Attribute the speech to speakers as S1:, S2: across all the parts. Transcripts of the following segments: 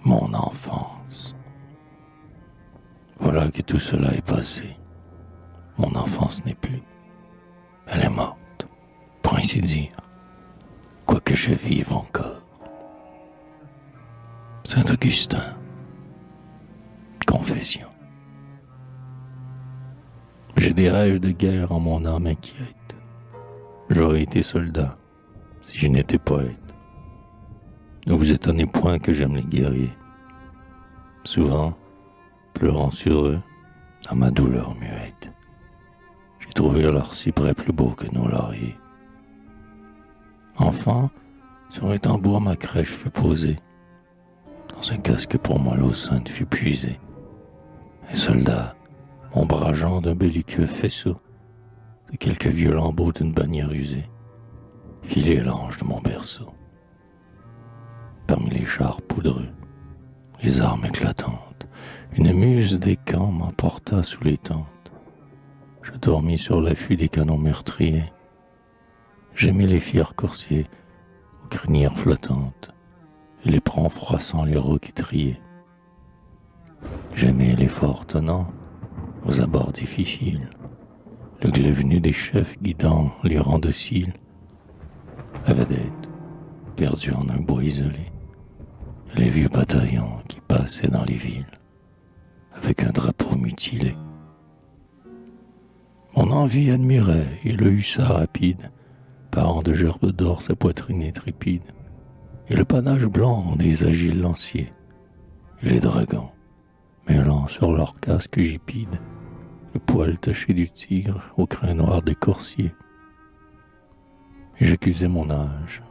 S1: Mon enfance. Voilà que tout cela est passé. Mon enfance n'est plus. Elle est morte, pour ainsi dire, quoique je vive encore. Saint-Augustin. Confession. J'ai des rêves de guerre en mon âme inquiète. J'aurais été soldat si je n'étais poète. Ne vous étonnez point que j'aime les guerriers. Souvent, pleurant sur eux, à ma douleur muette, j'ai trouvé leurs cyprès plus beaux que nos lauriers. Enfant, sur les tambours ma crèche fut posée. Dans un casque pour moi l'eau sainte fut puisée. Un soldat, ombrageant d'un belliqueux faisceau, de quelques vieux lambeaux d'une bannière usée, filait l'ange de mon berceau. Parmi les chars poudreux, les armes éclatantes, une muse des camps m'emporta sous les tentes. Je dormis sur l'affût des canons meurtriers. J'aimais les fiers coursiers aux crinières flottantes et les prangs froissant les roues qui triaient. J'aimais les forts tenants aux abords difficiles, le glaive nu des chefs guidant les rangs dociles, la vedette perdue en un bois isolé, et les vieux bataillons qui passaient dans les villes avec un drapeau mutilé. Mon envie admirait, et le hussard rapide, parant de gerbes d'or sa poitrine intrépide, et le panache blanc des agiles lanciers, et les dragons, mêlant sur leur casque gipide le poil taché du tigre au crin noir des coursiers. Et j'accusais mon âge,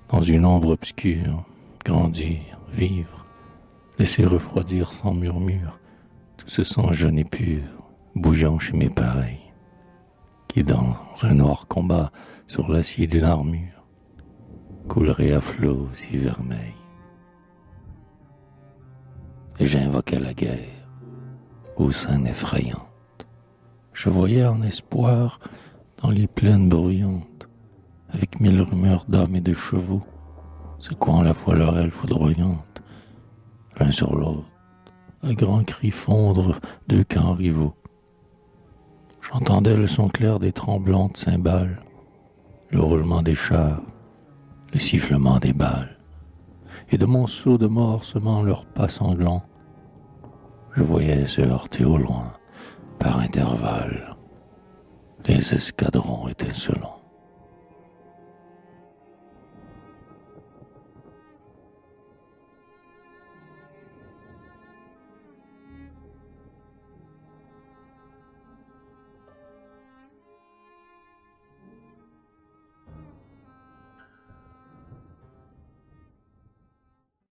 S1: dans une ombre obscure, grandir, vivre, laisser refroidir sans murmure tout ce sang jeune et pur, bouillant chez mes pareils, qui dans un noir combat sur l'acier d'une armure coulerait à flots si vermeils. Et j'invoquais la guerre aux scènes effrayantes. Je voyais en espoir dans les plaines bruyantes, avec mille rumeurs d'hommes et de chevaux, secouant la fois leur aile foudroyante, l'un sur l'autre, à grands cris fondre deux camps rivaux. J'entendais le son clair des tremblantes cymbales, le roulement des chars, le sifflement des balles, et de mon seau de mort semant leurs pas sanglants, je voyais se heurter au loin, par intervalles, les escadrons étincelants.